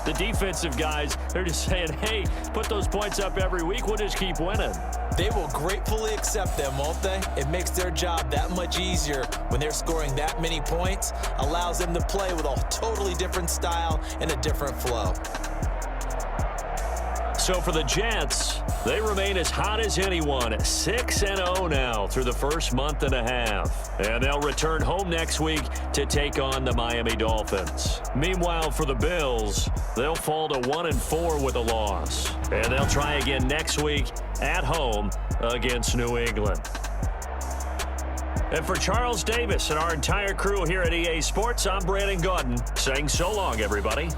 The defensive guys, they're just saying, hey, put those points up every week. We'll just keep winning. They will gratefully accept them, won't they? It makes their job that much easier when they're scoring that many points. Allows them to play with a totally different style and a different flow. So for the Jets, they remain as hot as anyone, 6-0 now through the first month and a half. And they'll return home next week to take on the Miami Dolphins. Meanwhile, for the Bills, they'll fall to 1-4 with a loss. And they'll try again next week at home against New England. And for Charles Davis and our entire crew here at EA Sports, I'm Brandon Gaudin saying so long, everybody.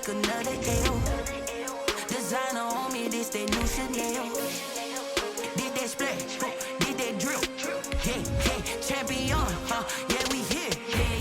Another L. Designer on me, this that new Chanel. Did that splash, did that drill. Yeah, champion, yeah, we here.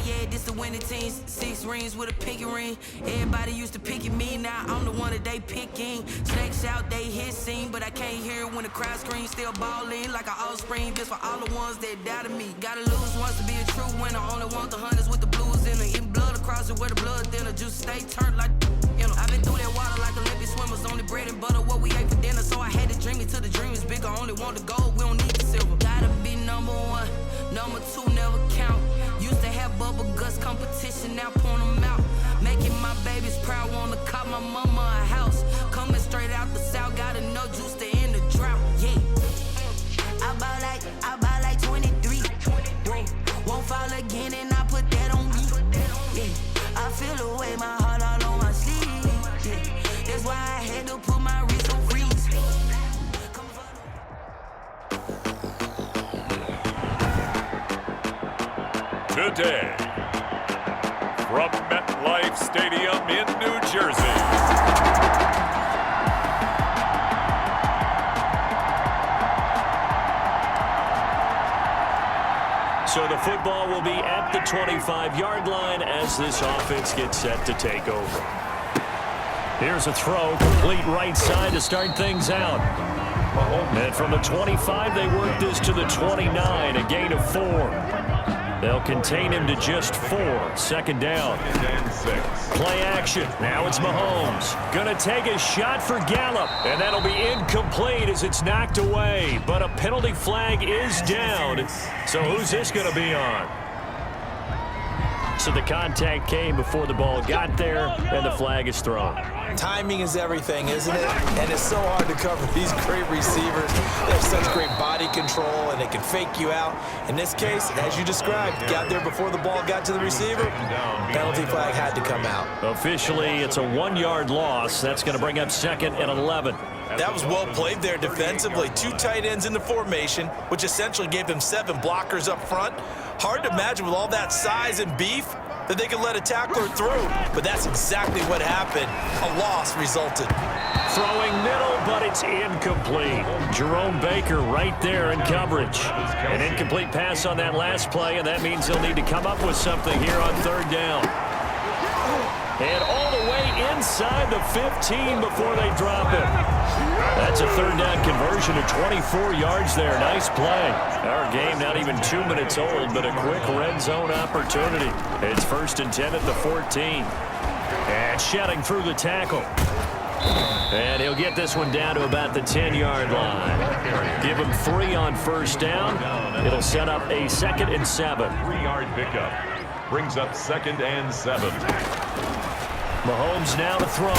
Yeah, this the winning team. 6 rings with a pinky ring. Everybody used to pick at me, now I'm the one that they picking. Snakes out, they hit scene, but I can't hear it when the crowd screams. Still ballin' like an offspring. This for all the ones that doubted me. Gotta lose once to be a true winner. Only want the hunters with the blues in it. In blood across it where the blood thinner. Juice stay turned like you know. I've been through that water like Olympic swimmers. Only bread and butter what we ate for dinner. So I had to dream it till the dream is bigger. Only want the gold, we don't need the silver. Gotta be number 1, number 2 never count. Used to have bubble guts competition, now point them out. Making my babies proud, wanna cop my mama a house. Coming straight out the south, gotta know juice to end the drought. Yeah, I buy like 23. Whoa, won't fall again and I put that on me. Yeah, I feel the way, my heart all on my sleeve. Yeah, that's why I had to put my wrist on freeze. Today, from MetLife Stadium in New Jersey. So the football will be at the 25-yard line as this offense gets set to take over. Here's a throw, complete right side to start things out. Mahomes And from the 25, they work this to the 29, a gain of 4. They'll contain him to just 4. Second down. Play action. Now it's Mahomes. Going to take a shot for Gallup. And that'll be incomplete as it's knocked away. But a penalty flag is down. So who's this going to be on? So the contact came before the ball got there, and the flag is thrown. Timing is everything, isn't it? And it's so hard to cover these great receivers. They have such great body control, and they can fake you out. In this case, as you described, got there before the ball got to the receiver. Penalty flag had to come out. Officially, it's a 1-yard loss. That's going to bring up 2nd and 11. That was well played there defensively. 2 tight ends in the formation, which essentially gave them 7 blockers up front. Hard to imagine with all that size and beef that they could let a tackler through. But that's exactly what happened. A loss resulted. Throwing middle, but it's incomplete. Jerome Baker right there in coverage. An incomplete pass on that last play, and that means they'll need to come up with something here on 3rd down. And all the way inside the 15 before they drop it. That's a 3rd down conversion of 24 yards there. Nice play. Our game not even 2 minutes old, but a quick red zone opportunity. It's 1st and 10 at the 14. And shedding through the tackle. And he'll get this one down to about the 10-yard line. Give him 3 on 1st down. It'll set up a 2nd and 7. 3-yard pickup. Brings up 2nd and 7. Mahomes now to throw.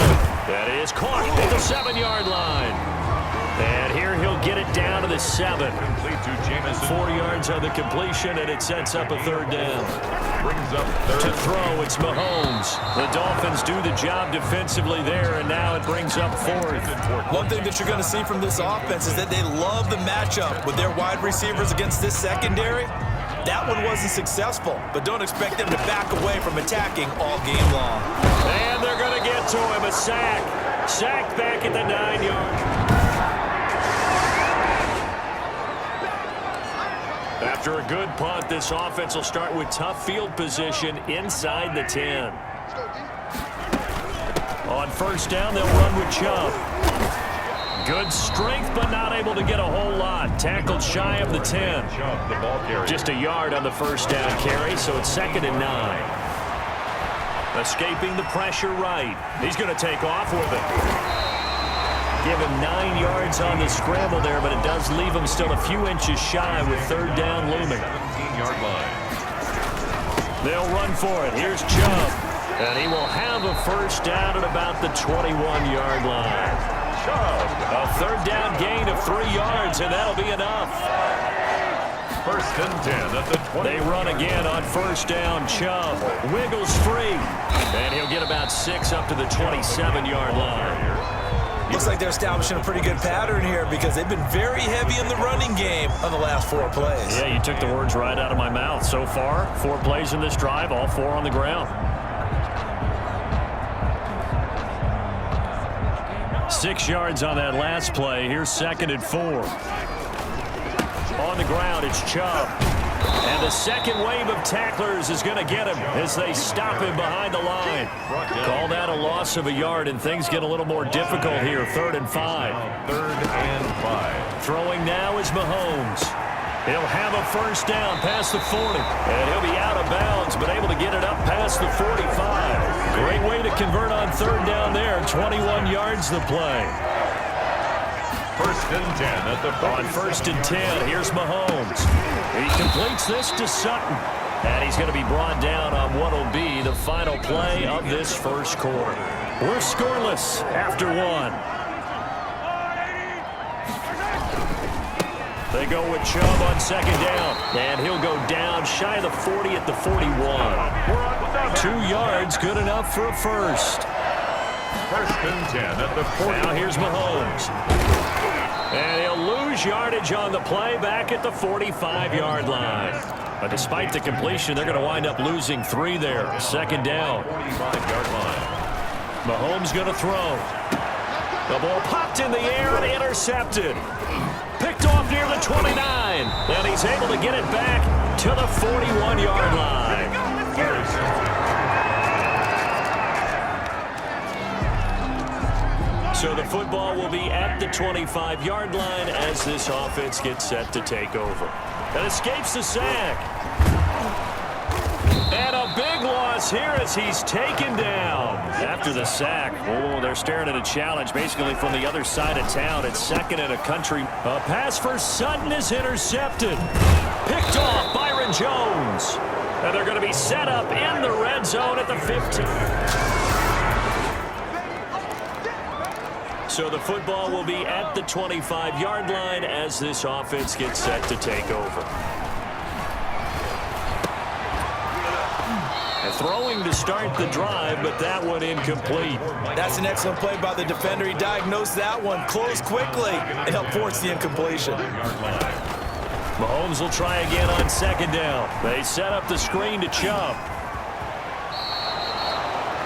That is caught at the 7-yard line. And here he'll get it down to the 7. 4 yards on the completion, and it sets up a 3rd down. Brings up 3rd. To throw, it's Mahomes. The Dolphins do the job defensively there, and now it brings up 4th. One thing that you're going to see from this offense is that they love the matchup with their wide receivers against this secondary. That one wasn't successful, but don't expect them to back away from attacking all game long. And they're going to get to him, a sack. Sacked back at the 9-yard. After a good punt, this offense will start with tough field position inside the 10. On 1st down, they'll run with Chubb. Good strength, but not able to get a whole lot. Tackled shy of the 10. Just a yard on the 1st down carry, so it's 2nd and 9. Escaping the pressure right. He's going to take off with it. Give him 9 yards on the scramble there, but it does leave him still a few inches shy with 3rd down looming. 17-yard line. They'll run for it. Here's Chubb. And he will have a 1st down at about the 21-yard line. A 3rd down gain of 3 yards, and that'll be enough. 1st and 10 at the 20. They run again on 1st down. Chubb wiggles free, and he'll get about 6 up to the 27-yard line. Looks like they're establishing a pretty good pattern here because they've been very heavy in the running game on the last 4 plays. Yeah, you took the words right out of my mouth. So far, 4 plays in this drive, all 4 on the ground. 6 yards on that last play. Here's 2nd and 4. On the ground, it's Chubb. And the second wave of tacklers is going to get him as they stop him behind the line. Call that a loss of a yard, and things get a little more difficult here. 3rd and 5. 3rd and 5. Throwing now is Mahomes. He'll have a 1st down past the 40. And he'll be out of bounds, but able to get it up past the 45. Great way to convert on 3rd down there. 21 yards the play. 1st and 10 at the 40. On 1st and 10, here's Mahomes. He completes this to Sutton. And he's going to be brought down on what will be the final play of this 1st quarter. We're scoreless after 1. They go with Chubb on 2nd down. And he'll go down shy of the 40 at the 41. 2 yards, good enough for a 1st. 1st and 10 at the 40. Now here's Mahomes. And he'll lose yardage on the play back at the 45-yard line. But despite the completion, they're going to wind up losing 3 there. 2nd down. 45-yard line. Mahomes going to throw. The ball popped in the air and intercepted. Picked off near the 29. And he's able to get it back to the 41-yard line. So the football will be at the 25-yard line as this offense gets set to take over. And escapes the sack. And a big loss here as he's taken down. After the sack, oh, they're staring at a challenge basically from the other side of town. It's second and a country. A pass for Sutton is intercepted. Picked off Byron Jones. And they're going to be set up in the red zone at the 15. So the football will be at the 25-yard line as this offense gets set to take over. Throwing to start the drive, but that one incomplete. That's an excellent play by the defender. He diagnosed that one, closed quickly, and helped force the incompletion. Mahomes will try again on second down. They set up the screen to Chubb.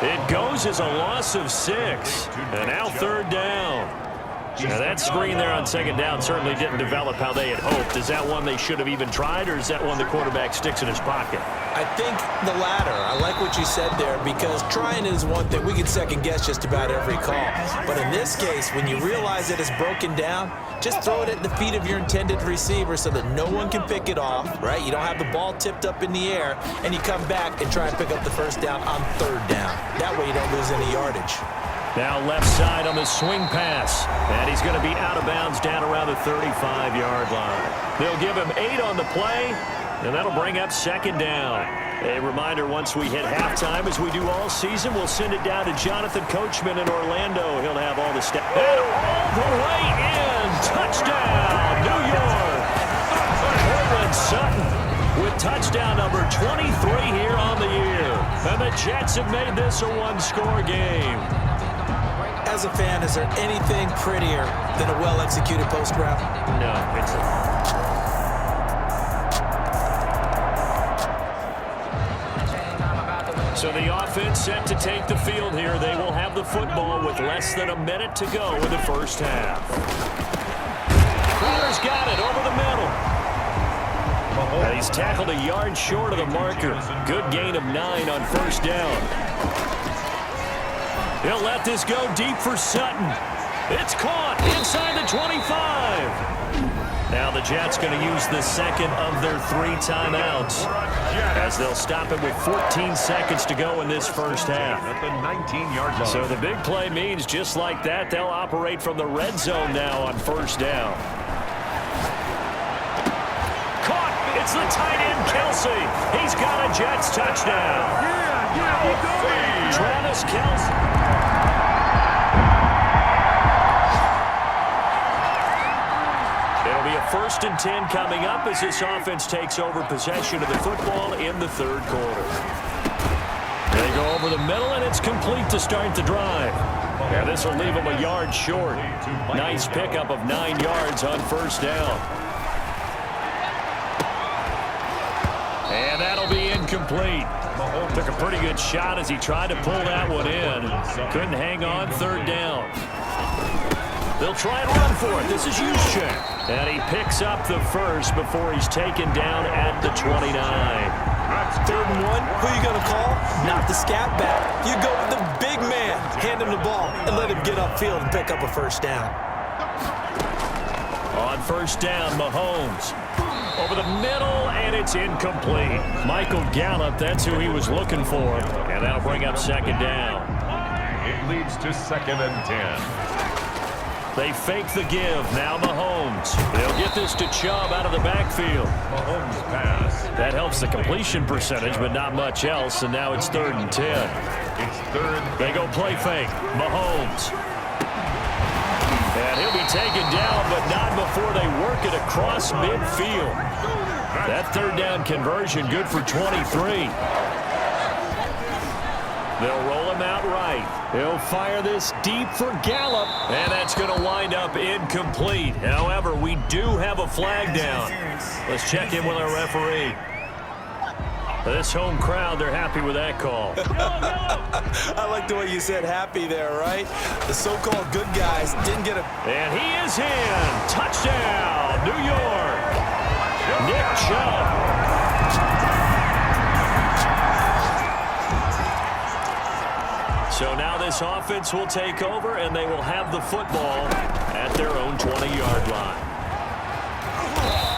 It goes as a loss of 6. And now third down. Now that screen there on second down certainly didn't develop how they had hoped. Is that one they should have even tried, or is that one the quarterback sticks in his pocket? I think the latter. I like what you said there, because trying is one thing. We can second guess just about every call. But in this case, when you realize that it's broken down, just throw it at the feet of your intended receiver so that no one can pick it off, right? You don't have the ball tipped up in the air, and you come back and try and pick up the first down on third down. That way you don't lose any yardage. Now left side on the swing pass. And he's going to be out of bounds down around the 35-yard line. They'll give him 8 on the play, and that'll bring up second down. A reminder, once we hit halftime, as we do all season, we'll send it down to Jonathan Coachman in Orlando. He'll have all the stats. And all the way in. Touchdown, New York. Cortland Sutton with touchdown number 23 here on the year. And the Jets have made this a one-score game. As a fan, is there anything prettier than a well-executed post route? No, it's So the offense set to take the field here. They will have the football with less than a minute to go in the first half. Crowder's got it over the middle. And he's tackled a yard short of the marker. Good gain of 9 on first down. He'll let this go deep for Sutton. It's caught inside the 25. Now the Jets going to use the second of their 3 timeouts as they'll stop it with 14 seconds to go in this first half. At the 19-yard line. So the big play means just like that, they'll operate from the red zone now on first down. Caught. It's the tight end, Kelsey. He's got a Jets touchdown. Travis Kelsey. It'll be a 1st and 10 coming up as this offense takes over possession of the football in the third quarter. They go over the middle, and it's complete to start the drive. And this will leave them a yard short. Nice pickup of 9 yards on first down. And that'll be incomplete. Took a pretty good shot as he tried to pull that one in. Couldn't hang on third down. They'll try and run for it. This is Juszczyk. And he picks up the first before he's taken down at the 29. 3rd and 1, who are you going to call? Not the scat back. You go with the big man. Hand him the ball and let him get upfield and pick up a first down. On first down, Mahomes. Over the middle, and it's incomplete. Michael Gallup, that's who he was looking for. And that'll bring up second down. It leads to 2nd and 10. They fake the give. Now Mahomes. They'll get this to Chubb out of the backfield. Mahomes pass. That helps the completion percentage, but not much else. And now it's 3rd and 10. It's 3rd. They go play fake. Mahomes. And he'll be taken down, but not before they work it across midfield. That 3rd down conversion good for 23. They'll roll him out right. He'll fire this deep for Gallup, and that's going to wind up incomplete. However, we do have a flag down. Let's check in with our referee. This home crowd, they're happy with that call. I like the way you said happy there, right? The so-called good guys didn't get a... And he is in. Touchdown, New York. Nick Chubb. So now this offense will take over, and they will have the football at their own 20-yard line.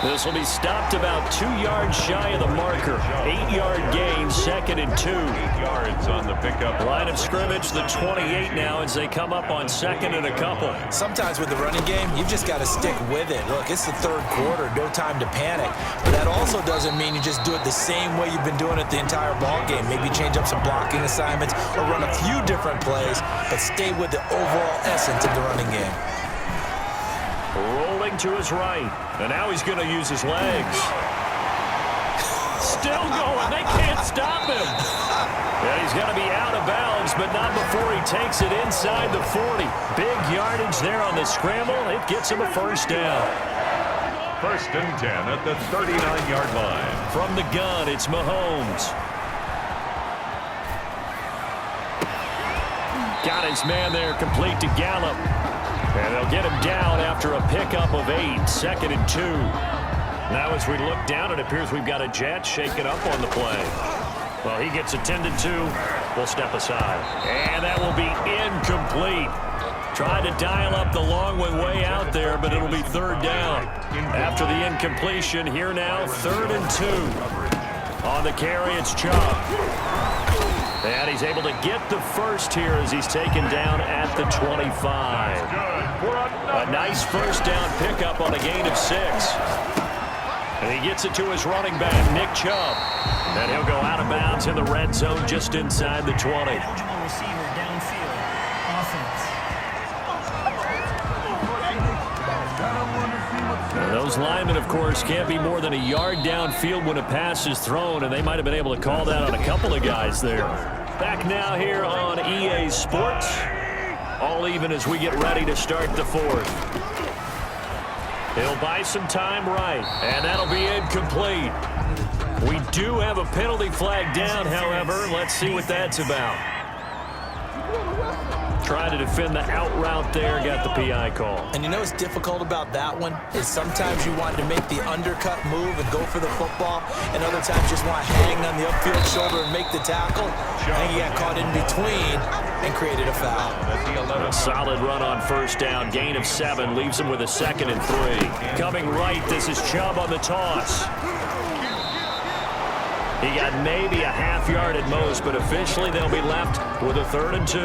This will be stopped about 2 yards shy of the marker. 8-yard gain, 2nd and 2. 8 yards on the pickup. Line of scrimmage, the 28 now as they come up on 2nd and a couple. Sometimes with the running game, you've just got to stick with it. Look, it's the third quarter, no time to panic. But that also doesn't mean you just do it the same way you've been doing it the entire ball game. Maybe change up some blocking assignments or run a few different plays, but stay with the overall essence of the running game. Rolling to his right, and now he's going to use his legs. Still going. They can't stop him. Yeah, he's going to be out of bounds, but not before he takes it inside the 40. Big yardage there on the scramble. It gets him a first down. 1st and 10 at the 39-yard line. From the gun, it's Mahomes. Got his man there, complete to Gallup. And they'll get him down after a pickup of 8, 2nd and 2. Now as we look down, it appears we've got a Jet shaken up on the play. Well, he gets attended to. We'll step aside. And that will be incomplete. Tried to dial up the long way out there, but it'll be 3rd down. After the incompletion, here now, 3rd and 2. On the carry, it's Chubb. And he's able to get the first here as he's taken down at the 25. A nice first down pickup on a gain of 6. And he gets it to his running back, Nick Chubb. And he'll go out of bounds in the red zone just inside the 20. Receiver downfield. Offense. Those linemen, of course, can't be more than a yard downfield when a pass is thrown, and they might have been able to call that on a couple of guys there. Back now here on EA Sports. All even as we get ready to start the 4th. He'll buy some time right, and that'll be incomplete. We do have a penalty flag down, however. Let's see what that's about. Trying to defend the out route there, got the PI call. And you know what's difficult about that one is sometimes you want to make the undercut move and go for the football, and other times just want to hang on the upfield shoulder and make the tackle. I think he got caught in between and created a foul. A solid run on first down, gain of 7, leaves him with a 2nd and 3. Coming right, this is Chubb on the toss. He got maybe a half yard at most, but officially they'll be left with a 3rd and 2.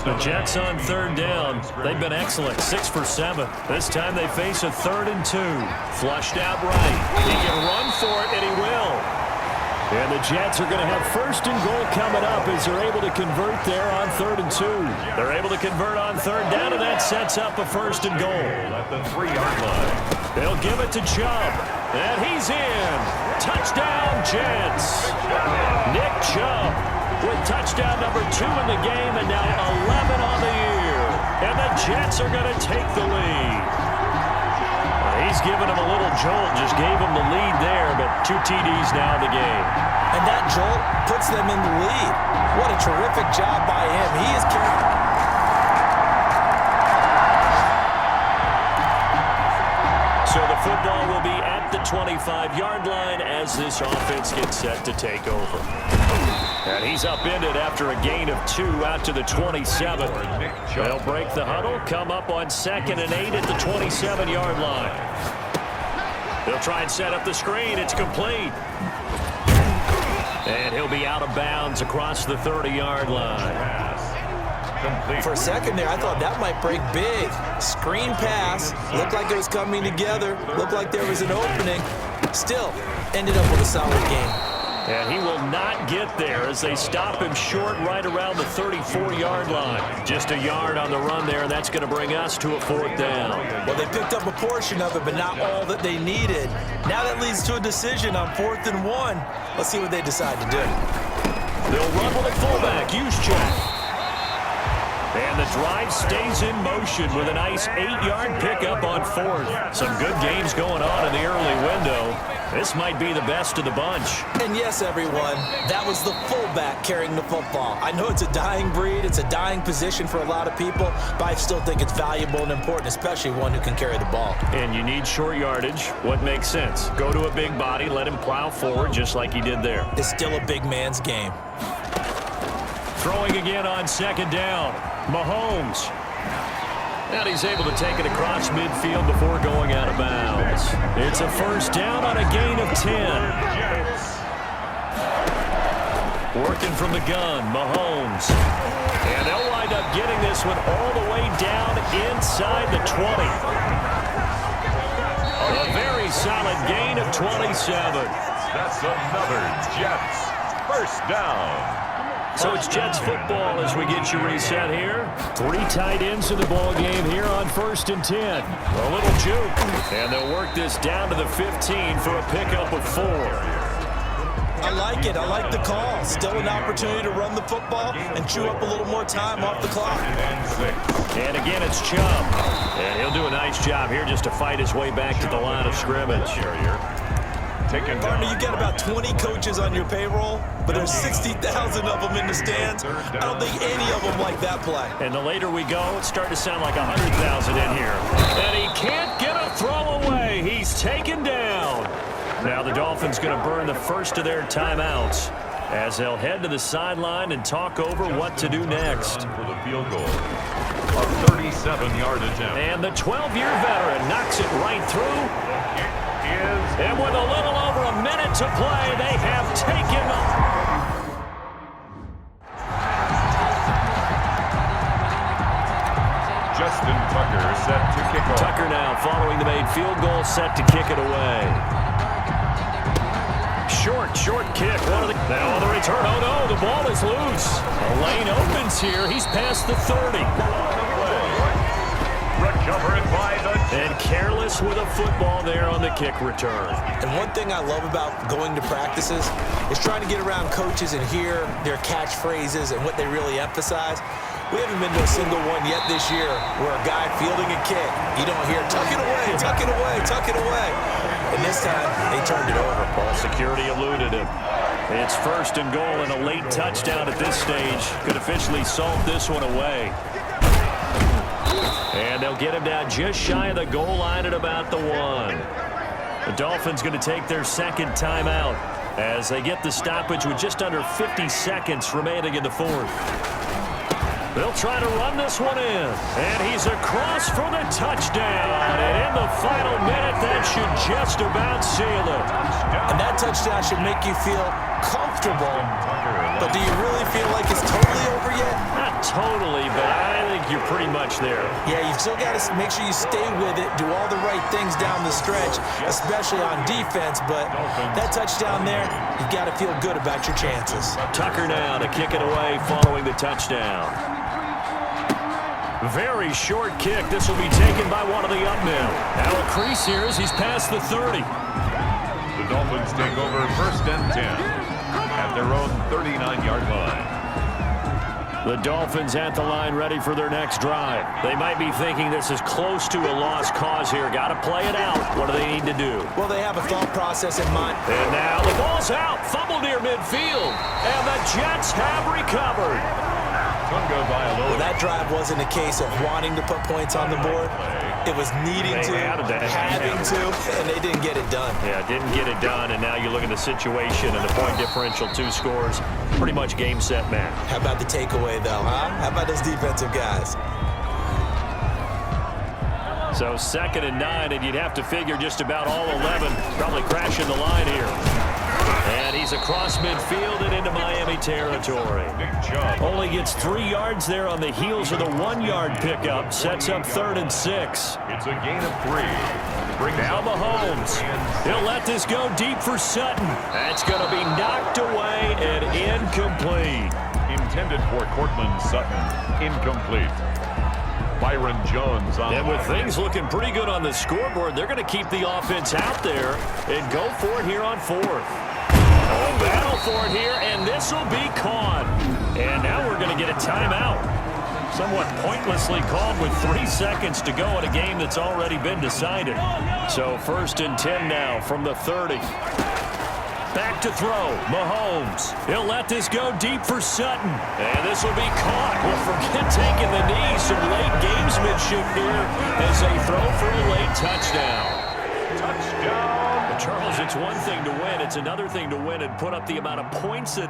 The Jets on 3rd down. They've been excellent, 6 for 7. This time they face a 3rd and 2. Flushed out right. He can run for it, and he will. And the Jets are going to have 1st and goal coming up as they're able to convert there on 3rd and 2. They're able to convert on 3rd down, and that sets up a 1st and goal. At the 3-yard line. They'll give it to Chubb, and he's in. Touchdown, Jets. Nick Chubb with touchdown number 2 in the game, and now 11 on the year. And the Jets are going to take the lead. He's given him a little jolt, just gave him the lead there, but 2 TDs now in the game. And that jolt puts them in the lead. What a terrific job by him. He is carrying. So the football will be at the 25-yard line as this offense gets set to take over. And he's upended after a gain of 2 out to the 27. They'll break the huddle, come up on 2nd and 8 at the 27-yard line. They'll try and set up the screen. It's complete. And he'll be out of bounds across the 30-yard line. For a second there, I thought that might break big. Screen pass. Looked like it was coming together. Looked like there was an opening. Still, ended up with a solid game. And he will not get there as they stop him short right around the 34-yard line. Just a yard on the run there, and that's going to bring us to a 4th down. Well, they picked up a portion of it, but not all that they needed. Now that leads to a decision on 4th and 1. Let's see what they decide to do. They'll run with a fullback, Juszczyk. And the drive stays in motion with a nice 8-yard pickup on 4th. Some good games going on in the early window. This might be the best of the bunch. And yes, everyone, that was the fullback carrying the football. I know it's a dying breed, it's a dying position for a lot of people, but I still think it's valuable and important, especially one who can carry the ball. And you need short yardage. What makes sense? Go to a big body, let him plow forward just like he did there. It's still a big man's game. Throwing again on second down. Mahomes. And he's able to take it across midfield before going out of bounds. It's a first down on a gain of 10. Working from the gun, Mahomes. And they'll wind up getting this one all the way down inside the 20. A very solid gain of 27. That's another Jets first down. So it's Jets football as we get you reset here. 3 tight ends in the ball game here on 1st and 10. A little juke. And they'll work this down to the 15 for a pickup of 4. I like it. I like the call. Still an opportunity to run the football and chew up a little more time off the clock. And again, it's Chubb. And he'll do a nice job here just to fight his way back to the line of scrimmage. Partner, you got about 20 coaches on your payroll, but there's 60,000 of them in the stands. I don't think any of them like that play. And the later we go, it's starting to sound like 100,000 in here. And he can't get a throw away. He's taken down. Now the Dolphins going to burn the first of their timeouts as they'll head to the sideline and talk over what to do next. For the field goal. A 37-yard attempt. And the 12-year veteran knocks it right through. And with a little over a minute to play, they have taken Justin Tucker set to kick off. Tucker now following the made field goal, set to kick it away. Short kick. Now on the return. Oh, no, the ball is loose. A lane opens here. He's past the 30. Recovered by the... And careless with a football there on the kick return. And one thing I love about going to practices is trying to get around coaches and hear their catchphrases and what they really emphasize. We haven't been to a single one yet this year where a guy fielding a kick, you don't hear, tuck it away, tuck it away, tuck it away. And this time, they turned it over. Ball security eluded him. It's 1st and goal and a late touchdown at this stage. Could officially salt this one away. And they'll get him down just shy of the goal line at about the 1. The Dolphins going to take their second timeout as they get the stoppage with just under 50 seconds remaining in the 4th. They'll try to run this one in. And he's across for the touchdown. And in the final minute, that should just about seal it. And that touchdown should make you feel comfortable. But do you really feel like it's totally over yet? Not totally, but I think you're pretty much there. Yeah, you've still got to make sure you stay with it, do all the right things down the stretch, especially on defense. But that touchdown there, you've got to feel good about your chances. Tucker now to kick it away following the touchdown. Very short kick. This will be taken by one of the up men. Now a crease here as he's past the 30. The Dolphins take over 1st and 10 at their own 39-yard line. The Dolphins at the line ready for their next drive. They might be thinking this is close to a lost cause here. Got to play it out. What do they need to do? Well, they have a thought process in mind. And now the ball's out. Fumble near midfield. And the Jets have recovered. Well, that drive wasn't a case of wanting to put points on the board. It was needing to, having to, and they didn't get it done. Yeah, didn't get it done, and now you look at the situation and the point differential, 2 scores, pretty much game, set, match. How about the takeaway, though, huh? How about those defensive guys? So 2nd and 9, and you'd have to figure just about all 11 probably crashing the line here. And he's across midfield and into Miami territory. Only gets 3 yards there on the heels of the 1-yard pickup. Sets up 3rd and 6. It's a gain of 3. Now Mahomes. He'll let this go deep for Sutton. That's going to be knocked away and incomplete. Intended for Cortland Sutton. Incomplete. Byron Jones on. And with things looking pretty good on the scoreboard, they're going to keep the offense out there and go for it here on 4th. Oh, battle for it here, and this will be caught. And now we're going to get a timeout. Somewhat pointlessly called with 3 seconds to go in a game that's already been decided. So 1st and 10 now from the 30. Back to throw, Mahomes. He'll let this go deep for Sutton. And this will be caught. Well, forget taking the knee. Some late gamesmanship here as they throw for a late touchdown. Touchdown. But Charles, it's one thing to win. It's another thing to win and put up the amount of points that